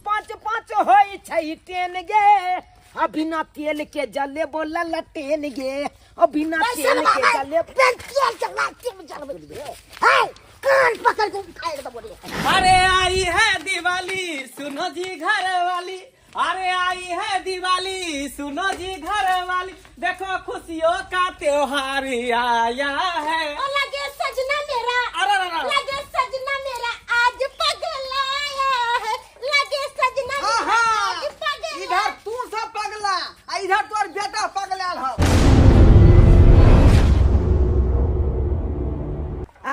पाँच पाँच होई छै टेन गे बिना तेल के जले बोला लटेन गे बिना तेल के जले कान पकड़ के उठाए तो बोले अरे आई है दिवाली सुनो जी घर वाली अरे आई है दिवाली सुनो जी घर वाली देखो खुशियों का त्योहार आया है लगे सजना मेरा लगे सजना मेरा आज पगलाया है लगे सजना मेरा आज पगला इधर तू सब पगला इधर तोर बेटा पगलाल हो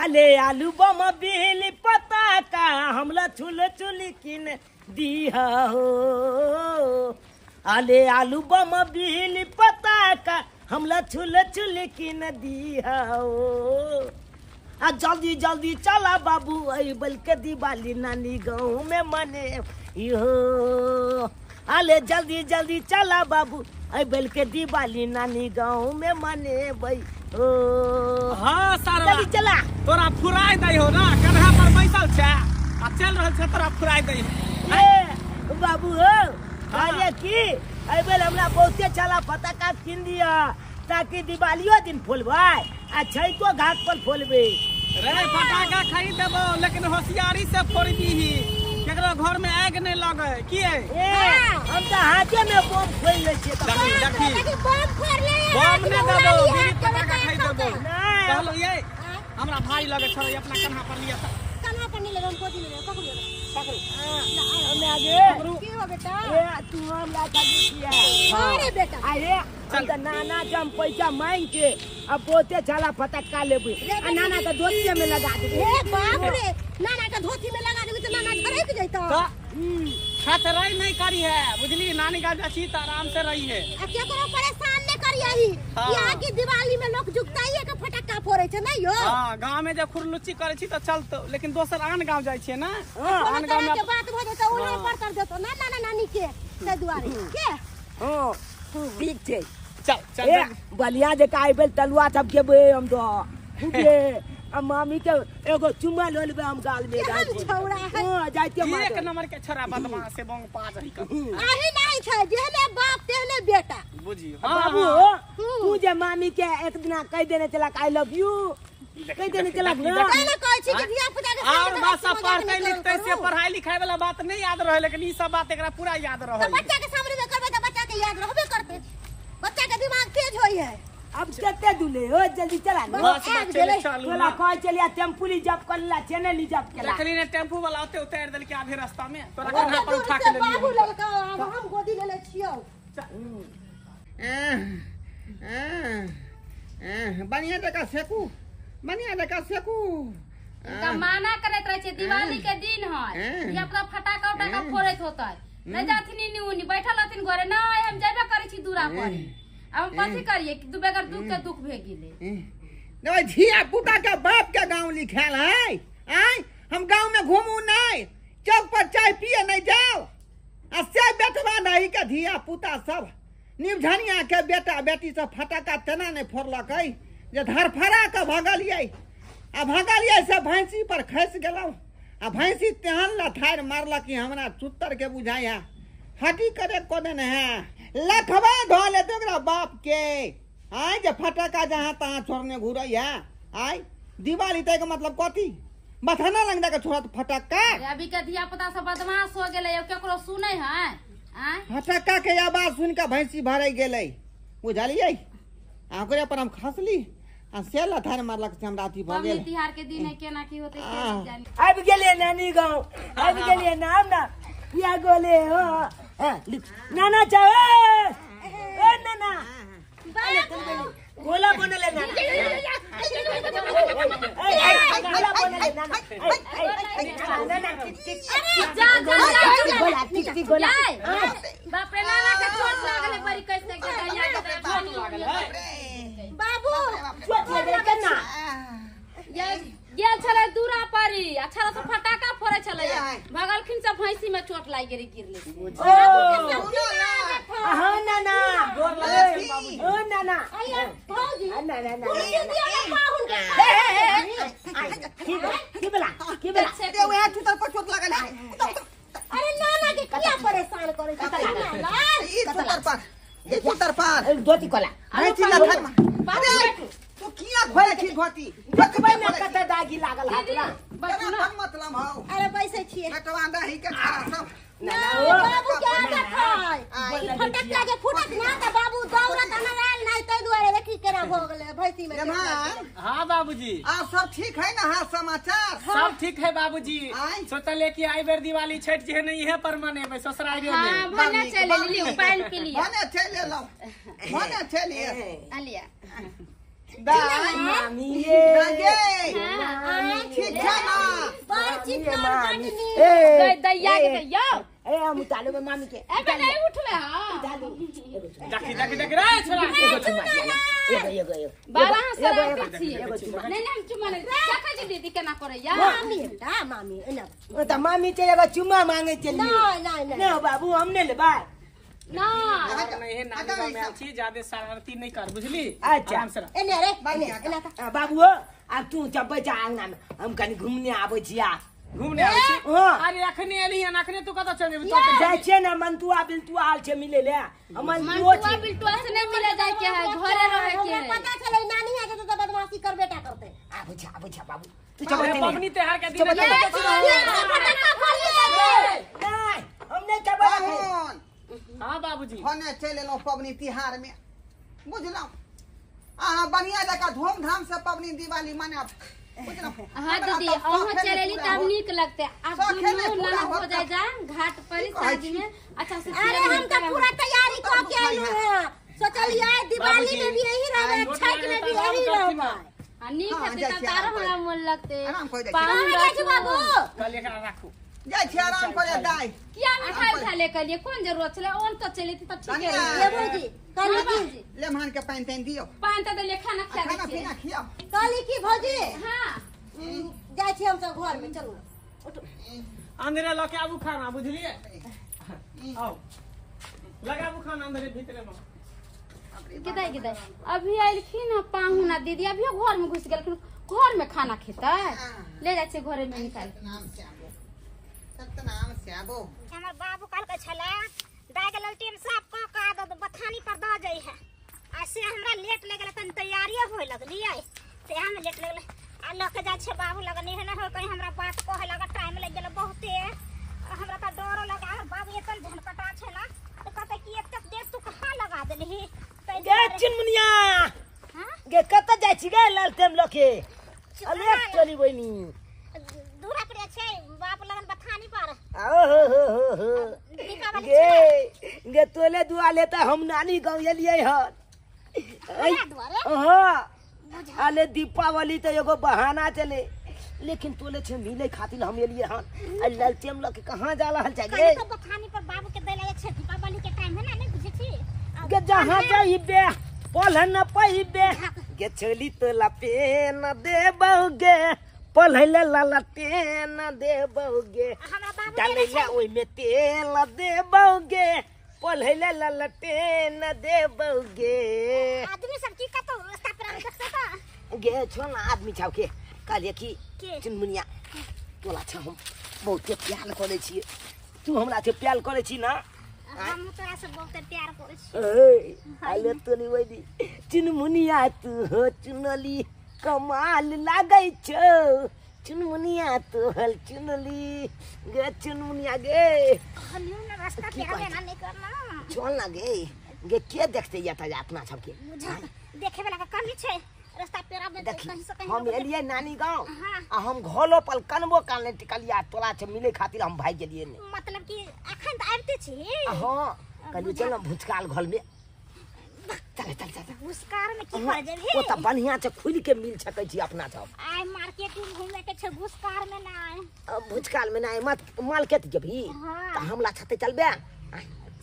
आले आलू बम बिजली पता का हमला छुल चुली किन दिया हो आले आलू बम बिजली पता का हमला छुल चुली किन दिया हो आ जल्दी जल्दी चला बाबू आई बल के दिवाली नानी गाँव में मने यो आले जल्दी जल्दी चला बाबू आई बल के दिवाली नानी गाँव में मने भाई ओ हाँ सारा जल्दी चला तोरा फुराई दई हो ना कन्हा पर बैसल छे आ चल रहल छे तोरा फुराई दई ए बाबू हो अरे की आई बेल हमरा बहुते चला फटाका किन दिया ताकि दिवालियो दिन फोलबै आ छैतो घाट पर फोलबै रे फटाका खरीद देबो लेकिन होशियारी से फोड़ दीही केकरो घर में आग नहीं लगे की है ए हम तो हाथे में बम फोड़ ले छियै देखी बम फोड़ ले बम ने देबो बिजली फटाका खरीद देबो नहीं कहलो ये हमरा भाई लगे छोरे अपना कन्हा पर लिया कन्हा पर नहीं लगे हम कोठी में पकड़ो हमें आगे की हो बेटा ए तू हमरा खाली किया अरे बेटा अरे हम तो नाना के हम पैसा मांग के अब बहुते चला फटाका लेबै आ नाना के धोतिये में लगा देबै ए बाप रे नाना का धोती में लगा देबे तो नाना झरक जइतो तो खतराई नहीं करी है बुझली नानी का जाची तो आराम से रही है आ केकरो परेशान नहीं करियही यहाँ की दिवाली में लोग जुगताइए के फटाका फोड़े छे नहीं हो हां गांव में जे खुरलुच्ची करे छी तो चलतो लेकिन दोसर आन गांव जाय छियै ना आन गांव में के बात भ जेतो उन्हें पर कर देतो ना नाना नानी के ते दुआरे के हां ठीक छै चल चल ए बलिया जे का आइबेल तलुआ सब केबे हम तो बुझे आ मामी के एगो चुम्मा ल लेबे हम गाल में केहन छौड़ा है हां जाइते मार एक नंबर के छोरा बदमाश से बंग पाज ही कर अरे नहीं छै जेने बाप तेने बेटा बुझी बाबू तू जे मामी के एक दिना कह देने चला आई लव यू कह देने चला ना कहले कहै छी कि धिया पुता के और भाषा पढ़ते लिखते से पढ़ाई लिखाई वाला बात नहीं याद रहे लेकिन ई सब बात एकरा पूरा याद रहे बच्चा के सामने में करबे तो बच्चा के याद रहबे करते बच्चा के दिमाग तेज होई है अब केते दुले हो जल्दी चला ना बस चले चालू चला कह चलिया टेम्पू रिजर्व कर ला चैनल रिजर्व के ला लकड़ी ने टेम्पू वाला ओते उतार देल के आधे रास्ता में तोरा कन्हा पर उठा के ले बाबू लियो लड़का हम गोदी ले ले छियो बढ़िया जगह सेकू बढ़िया जगह सेकू माना करत रहे छै दिवाली के दिन है ये अपना फटाका उटाका फोड़ैत होतै नहीं जाथिन नी बैठल हथिन घरे नहीं हम जेबे करै छी दूरा पर अब हम कथि करिए कि बेगर दुख के दुख भे गेले नहीं धिया पुता के बाप के गांव लिखाल है आई हम गांव में घूमू नहीं चौक पर चाय पिए नहीं जाओ आ से बेटवा नहीं के धिया पुता सब निमझनिया के बेटा बेटी सब फटाका तेना नहीं फोड़लक है जे धरफड़ा के भगलिए आ भगलिए से भैंसी पर खस गेलौ आ भैंसी तेहन लथार मारलक कि हमरा चुत्तर के बुझाया हटी करे कोने ने है लखवा धोले तोरा बाप के आय जे फटाका जहां तहां छोड़ने घुरैया आय दिवाली तक मतलब कथी बथाना लंगदा के छोड़त फटाका अभी के धिया पुता सब बदमाश हो गेले केकरो सुनै है फटाका के आवाज सुन के भैंसी भरे गेलै बुझलियै आ ओकरे पर हम खसली आ से लथार मारलक से हमरा अथी भ गेल तिहार के दिन है केना की होते के जानी आबि गेलिए नानी गाँव आबि गेलिए नाम ना किया गोले हो नाना चाहे ए नाना गोला बनले नाना गोला बनले नाना नाना टिक गोला बाप रे नाना के चोट लागले बड़ी कैसे के दरिया के पानी लागले बाबू चोट लगे केना ये गेल छले दूरा परी अच्छा से फटाका फोड़े छले भगलखिन से भैंसी में चोट लाग गेली गिरले हां नाना गोर लगे बाबू ओ नाना भौजी नाना पाहुन के की बेला ते वह चुतर पर चोट लागल है अरे नाना के किया करे ई कतला पुतर पर ये पुतर पर धोती कोला नहीं चिल्ला खान अरे तू किया खोले खी धोती देखबै न कते दागी लागल हाथला केना मतलब हौ अरे पैसे छिए बेटवा दही के खा सब ना बाबू क्या देखै ई फटक लागे फुटक ना त बाबू दौड़त अनराल नहीं तै दुआरे देखी केना हो गेले भैंसी में जमान हाँ बाबूजी आप सब ठीक है ना हाल समाचार सब ठीक है बाबूजी आय। सोचले कि आई बेर दिवाली छठ जे नहीं है पर मने ससुराल हाँ में भने चले लियो पानी पी लिया भने चले लो भने चले आलिया दाई मामी ये लगे ठीक है ना बड़ चिकन मामी बटनी गई दैया के दैया ए हम ताले में मामी के ए बे नहीं उठले हां देखी रे छोरा एगो बाबा हंसरा के छिए नहीं नहीं चुमा नहीं देखै छी दीदी केना करे या मामी ता मामी एना ओ त मामी चाहिँ एगो चुम्मा मांगे चली नहीं न बाबू हमने ले बा ना नहीं है नानी गाँव में अच्छी ज्यादा शरारती नहीं कर बुझली अच्छा। आराम से रह। एने रे एना ता बाबू हो अब तू चब्बै छ आंगना में हम कनी घुमने आबै छिया घूमने आवे छी हाँ। अरे अखने एली है अखने तू कत चल जेबी जाय छै न मंतुआ बिलतुआ आल छै मिले ले हमन दुओ मंटुआ छै बिल्टुआ से नहीं मिले जाए के है घरे रहे के हमरा है पता चले नानी है तो बदमाशी कर बेटा करते आबै छ बाबू तू अरे चब्बै पबनी त्योहार के दिन चलो, है। फटका खोल दे नहीं हमने चब्बै कौन हाँ बाबूजी भने चले लो पबनी तिहार में बुझलो अहाँ बढ़िया जगह धूमधाम से पबनी दिवाली मनाब बुझलो हाँ दीदी अहाँ चलेली तब नीक लगते अब दुनू ना हो जाए जा घाट पर शादी में अच्छा से अरे हम तो पूरा तैयारी कर के आइलू है सोचलिए दिवाली में भी यही रहबे छठ में भी यही रहबे नीक हाँ, है जैसे तो तारो आराम हमरा मन लगते आराम कर जाए। पाहुन कहाँ जाइ छी बाबू कल एकरा राखू जाय छी आराम करे दाई क्या मिठाई उठा ले कलिए कौन जरूरत छले ओन तो चली थी तो ठीक है कनिया। ये भौजी कली हाँ, की बाबूजी। लेमहन के पानी तैन दियो पान तो ले खाना खा खाना दे पीना खियाओ कली की भौजी हां जाय छी हम सब घर में चलू उठो अंदर लके आबू खाना बुझलिए आओ लगाबू खाना अंदर भीतर में किदाई किदाई अभी आइलखिन ना पाहुना दीदी अभी घर में घुस गेलखिन घर में खाना खेता ले जाए घरे में निकाल नाम श्यामो सतनाम श्यामो हमर बाबू कल के छला दाय के ललटीन साफ क का द बथानी पर द जाई है ऐसे हमरा लेट ले गेल तन तैयारी होय लगलिए से हम लेट ले गेल आ ल के जा छे बाबू लगनी है ना हो कहीं हमरा बात कहे लगा टाइम लग गेल बहुते हमरा त डर लगा बाबू एतन झनकटा छे ना तो कहते कि एतक देर तू कहां लगा देलही गे चिनमुनिया हां गे कत जाइ छी गे लालटेम लके अले चली बहिनी दूरा पर छे बाप लगन बथानी पर हो दीपावली गे गे तोले दुआले त हम नानी गाँव एलियै हन दुआरे हाँ अले दीपावली तो एगो बहाना चले लेकिन तोले छे मिले खातिर हम एलियै हन लालटेम लके कहाँ जा रहल छै गे कहीं तो बथानी पर बाबू के देले छे दीपावली के टाइम है ना नहीं बुझे छी गे जहाँ जाइबे पलहन पहिबे गे छोली तो लपेन देबौगे पलहले ललटेन देबौगे हमरा बाबू डालैला ओइमे तेल देबौगे पलहले ललटेन देबौगे आदमी सब की कतो रास्ता पर देखते त गे छो ना आदमी छौ के कहलिए कि के? चुनमुनिया तोला छ हम बहुते प्यार करे छियै तू हमरा से प्यार करे छी ना हम तोरा से बहुत प्यार करे छी आले तोली वैदी चुनमुनिया तू हो चुनली कमाल लागै छौ चुनमुनिया तू हल चुनली गे चुनमुनिया गे हलियो ना रास्ता की पे कहै ना नहीं करना चल ना गे के देखते यातायात ना सबके मुझे देखे वाला का कमी छे रास्ता पेरा में देखी कहीं से कहीं हम एलियै नानी गाँव हाँ। आ हम घोलो पल कनबो काल नहीं टिकलिया तोला से मिले खातिर हम भाग गेलियै ने मतलब कि अखन त आबते छी हाँ कहलियै चल ना भुचकाल घर में चल चल चल घुसकार में की कर जेबी ओ त बढ़िया से खुल के मिल सकै छी अपना सब आइ मार्केट में घूमे के छे घुसकार में ना आए भुचकाल में ना मत मार्केट जेबी हाँ। त हमला छते चलबे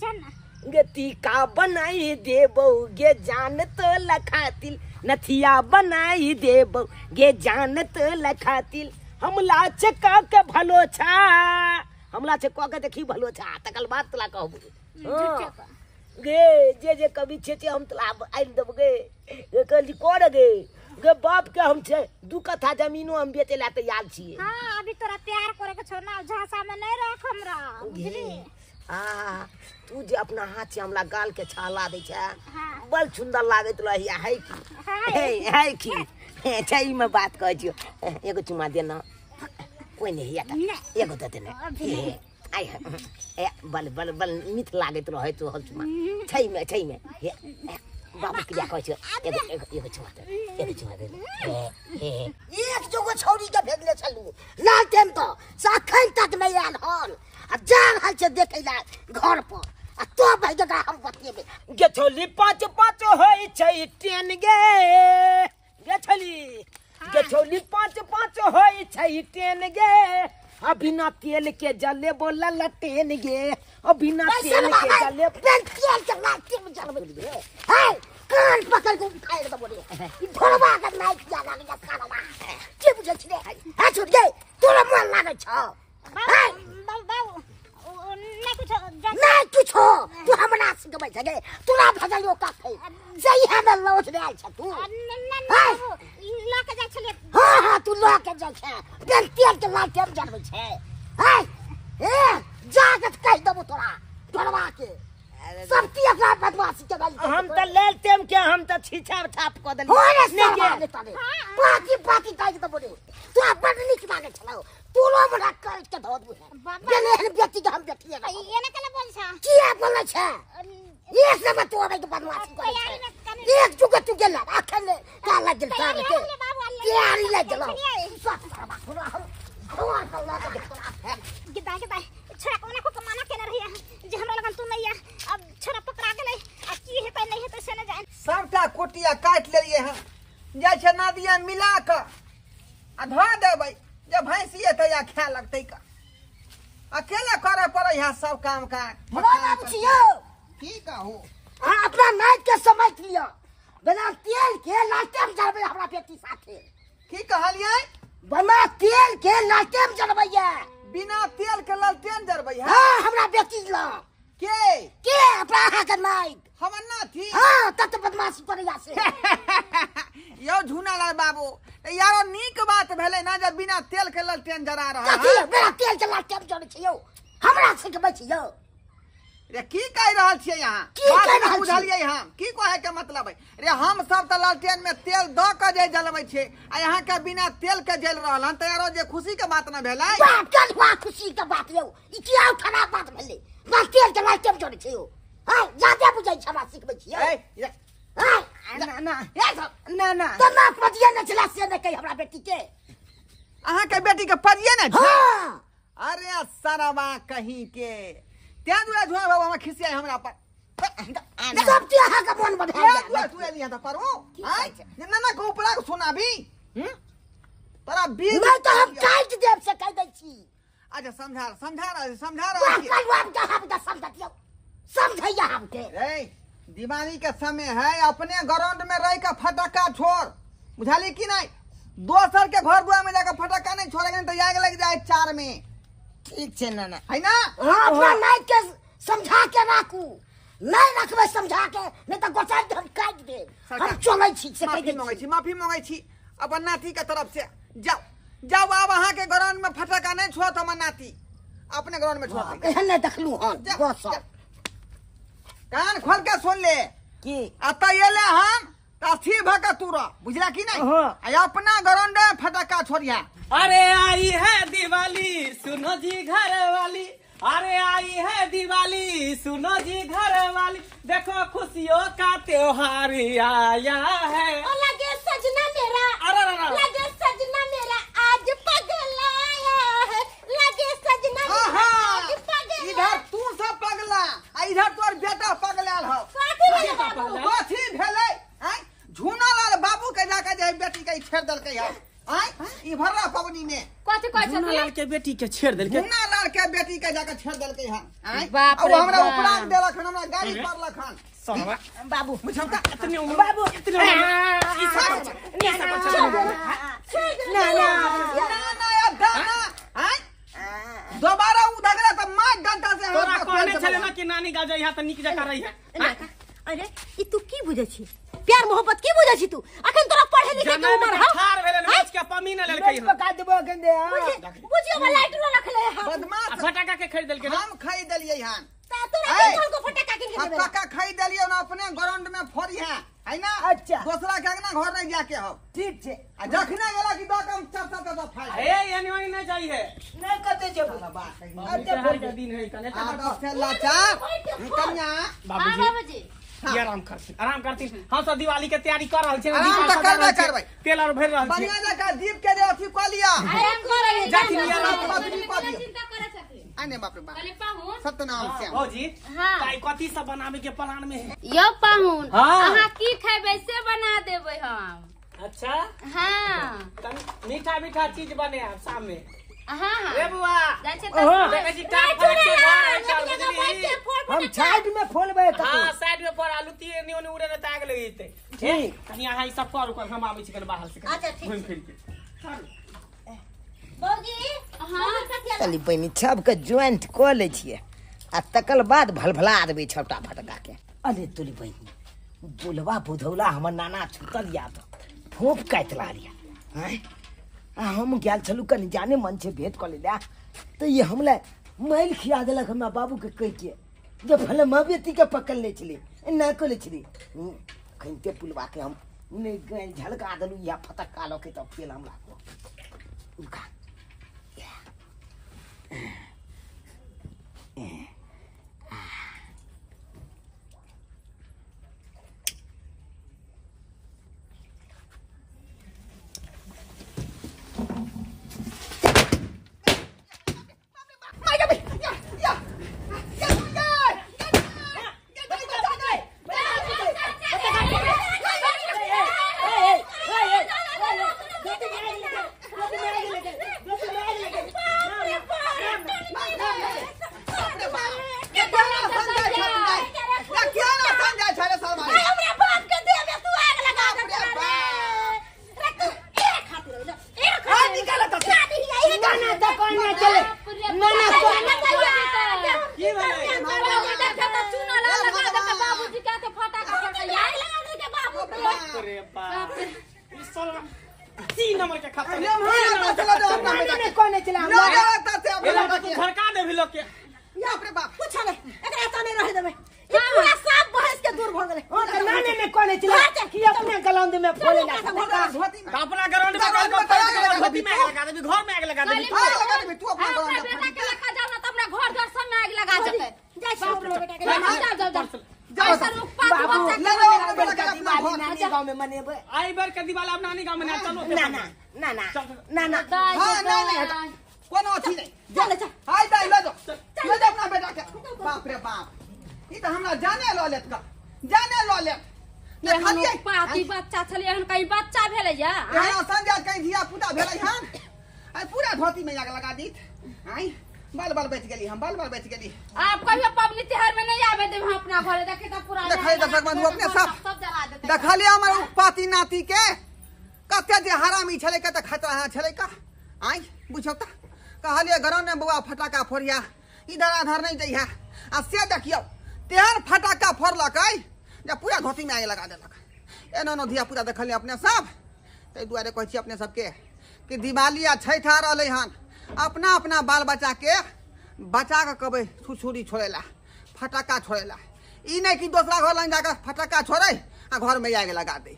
चल ना गे टीका बनाई देबौ गे जान तो लखातिल नथिया बनाई देबौ गे जान तो लखातिल हमला से का के भलो छा हमला से का के देखी भलो छा तकल बात तला कहबू गे जे कभी छे हम तला आइल देब गे कहली कोन गे गे बाप के हम छे दू कथा जमीनो हम बेचे ला तैयार छिए हां अभी तोरा प्यार करे के छौ ना झांसा में नहीं रख हमरा बुझली आ तू जे अपना हाथ से हमरा गाल के छाला दे छै हाँ। बड़ सुंदर लागत रही है की है की छै में बात कह छियो एगो चुमा देना कोई नहीं या एगो दे देना आई ए बल बल बल मीठ लागत रहे तो हल चुमा छै में हे बाबू क्या कह छियो एगो चुमा दे एक जोगो छौरी के भेजले छलू लालटेन तो साखन तक नहीं आल हन आ जान हल से देखैला घर पर आ तो भाई जकरा हम बतिएबे गे छोली पाँच पाँच होई छै टेन गे छोली पाँच पाँच होई छै टेन गे आ बिना तेल के जले बोला लटेन गे आ बिना तेल के जले तेल के लाटे में जलबे गे हे कान पकड़ के उठाए के बोले ई ढोलवा के नाइट जाना के खाना के बुझे छी रे हा छोड़ गे तोरा मन लागे छ बाबू नहीं कुछ तू हमरा से गबै छगे तोरा भजलियो का खै सही है लौट रे छ तू लके जाय छले हां तू लके जाय छ बेल तेल के लाटे में जलबै छै हाय ए जागत कह दबो तोरा ढोलवा के सब तिया बदमाशी के भाई हम त लेल टेम के हम त छीछा छाप क देली नहीं गे पाती काज त बोले तू अपन नीक मांगे छलो तू लो बड़ा कर के धो दू गेले हन बेटी के हम बेटी है ये कले बोल छ किया बोले छ ये सब तो अबे के बदमाशी करे छ एक जुगे तू गेला अखले का लागल सारे के तैयारी ले चलो गिदा छोरा कोना को कमाना केने रही जे हमरा लगन तू नहीं है अब छोरा पकड़ा गेलै आ की हेतै नहीं हेतै से न जान सबटा कोटिया काट लेलिए हम जाय छै नादिया मिला के आ धो देबै जे भैंसिए त या खा लगतै का अकेले करे पड़ै है सब काम का बाबू छियो की कहू अपना नाइट के समझ लियो बिना तेल के लालटेन जलबै हमरा बेटी साथे की कहलियै बिना तेल के लालटेन जलबैया बिना तेल के लालटेन जरबै है हां हमरा बेटी ला के अपना हां के नाइट हमर ना थी हां तत बदमाशी करैया से यो झूनालाल बाबू यारो नीक बात भेलै ना जब बिना तेल के लालटेन जरा रहा कथी बिना तेल के लालटेन जलै छियो हमरा सिखबै छियो रे की कह रहल छियै यहाँ की कह रहल छियै? बुझलियै हम की कहे के मतलब है रे हम सब त लालटेन में तेल द के जे जलबै छै आ यहाँ के बिना तेल के जल रहल हन त यारो जे खुशी के बात न भेलै बाप के हुआ खुशी के बात यौ ई किया खराब बात भेलै ना तेल के लालटेन जलै छियो हां ज्यादा बुझै छ हमरा सिखबै छियो हां ना त ना पतिया न चला से न कहि हमरा बेटी के अहाँ के बेटी के पढ़िए न छै हां अरे सरवा कहीं के त्या दुआ झुआ बाबू हम खिसिया हमरा पर सब ते अहाँ के मन बढ़ा क्या दुआ तू एलिया त करू हाय ना को ऊपर को सुनाबी तोरा बीज नहीं तो हम काट देब से कह दै छी अच्छा समझा कल हम के हम त समझियो समझैया हम के रे दिवाली के समय है अपने ग्राउंड में रह के फटाका छोड़ बुझाली कि नहीं दोसर के घर दुआ में जाकर फटाका नहीं छोड़ेंगे तो आग लग जाए 4 में ठीक छै ना है ना अपना नाइट के समझा के राखू नहीं रखबै समझा के नहीं तो गोटा हम काट देब हम चलै छी से कह माफी मांगे छी अपन नाती के तरफ से जाओ अब अहाँ के ग्राउंड में फटाका नहीं छोड़ हमर नाती अपने ग्राउंड में छोड़ एहन नहीं देखलू हन बस कान खोल के सुन ले की अत एले हम ताथी भका तूरा बुझला कि नहीं अपना ग्राउंड में फटाका छोड़िया अरे आई है दिवाली सुनो जी घर वाली अरे आई है दिवाली सुनो जी घर वाली देखो खुशियों का त्योहार आया है लगे सजना मेरा अरे लगे सजना मेरा आज पगलाया है लगे सजना मेरा आज पगलाया इधर तू सब पगला आ इधर तोर बेटा पगलाल हो कथी भेलै बाबू? कथी भेलै हैं झूनालाल बाबू के जाके जे बेटी के छेड़ देलकै है हैं ई भरा पवनी में कथी कहै छथिन झूनालाल के बेटी के छेड़ देलकै झूनालाल के बेटी के जाके छेड़ देलकै है हैं बाप अब रे हमरा बाप। उपराग देलक हन हमरा गाड़ी पड़लक हन सरवा बाबू मुझे इतने उम्र बाबू इतने ना ना ना या दाना हैं दोबारा उधगला त मार डंटा से तोरा हम कहने छले ना कि नानी गाजा यहाँ त निक जका रही है अरे ई तू की बुझै छी प्यार मोहब्बत की बुझै छी तू अखन तोरा पढ़े लिखे के जमाने उम्र में है ठार भेले ना के पमी न लेलकै हन पका देबो गंदे बुझियो वाला लाइट रो रखले है बदमाश आ फटाका के खरीद देलकै ना हम खरीद देलियै हन फटाका खरीद दिलियो ना अपने ग्राउंड में फोड़ी है ना। अच्छा। दूसरा के ना घर नहीं जाके हो। ठीक छे आ जखने गेला कि दो कम चपचा तो फाड़ ए एनी ओनी नहीं चाहिए नहीं कते जेबो अच्छा के दिन है कने आ तो से लाचार कन्या बाबूजी ये आराम करती हम सब दिवाली के तैयारी कर रहल छी आराम तो करबै तेल और भर रहल छी बढ़िया जका दीप के दे अथी क लिया आराम करे जाति लिया ना, चिंता करे छथिन आने बाप रे बाप कले पाहुन सत्यनाम श्याम भौजी हां ताई कथी सब बनावे के प्लान में है यो पाहुन हाँ। अहाँ की खेबै से बना देबै हम अच्छा हां मीठा मीठा चीज बने शाम में हां ए बुआ जाय छै ओहो। देखै छी टाट पर के घर है चल बुझली हम साइड में फोलबे हां साइड में पर आलू तीर नियो ने उड़े न ताग लगैते ठीक। कनी अहाँ ई सब कर हम आबै छी कल बाहर से अच्छा, ठीक। घुम फिर के बौजी हां चली बहिनी सबके ज्वाइंट क लै छियै आ तकर बाद भलभला देबै छोटा फटका के। अरे तोरी बहिनी बुलवा बुधौला हमर नाना छुटल याद फोप काटि लालिया हैं आ हम गेल छलू कनी जाने मन से भेंट क ले तो ये हमला मैल खिया देलक हमरा बाबू के कह के जे भले माँ बेटी के पकड़ ले छली ना क ले छली खनते पुलवा के हम ने झलका देलू या फटक्का ल के तो फेल हमरा को उनका अरे बाप रे ई साल 3 नंबर के खाता ले हम चला दो अपना बेटा ने कोने चला ले जाता से ए लड़का तू झरका दे भी लोग के या रे बाप कुछ नहीं एकरा तो नहीं रह देबे ई पूरा सब बहस के दूर भ गेले ओ त नाने ने कोने चला कि अपने गलौंद में फोले ला धोती में अपना ग्राउंड में धोती में लगा दे घर में आग लगा दे आग लगा दे तू अपना अपना बेटा के लेखा जाओ ना तो अपना घर द्वार सब में आग लगा देते जय श्री राम बेटा के जाओ जाओ जाओ ऐसा लोग पाँच बाबू बच्चा ले लो अपना बेटा के अपना दिवाली घर नानी गांव में मनेबे आई बार के दिवाली अपना नहीं गांव में ना चलो ना ना ना ना ना ना हां नहीं कोनो अथी नहीं चल चल हाय दाई ले जा अपना बेटा के बाप रे बाप ई त हमरा जाने लो लेत का जाने लो ले ये हम पाती बच्चा छलिए हन कहीं बच्चा भेले या यहाँ संध्या कहीं धिया पुता भेलै हन आई पूरा धोती में आग लगा दी आई बाल बाल बच गेली हम बाल बाल बच गेली आप कहियो पबनी त्योहार में नहीं आवे देब हम अपना घरे देखे त पूरा देखै दर्शक बंधु अपने सब जला देते देखलिए हमर पाती नाती के कते जे हरामी छले के त खतरा छले का आई बुझौ त कहलिए घरों में बुआ फटाका फोड़िया इधर आधर नहीं जइहा आ से देखियो तेहर फटाका फोड़लक जब पूरा धोती में आग लगा देलक एनो नो धिया पुता देखलिए अपने सब तै दुआरे कहै छी अपने सबके कि दिवाली आ छठ आ रहलै हन अपना अपना बाल बच्चा के बचा के कहबै छुछुरी छोड़ेला फटाका छोड़ेला ई नहीं कि दूसरा घर लग जाकर फटाका छोड़े आ घर में आग लगा दे।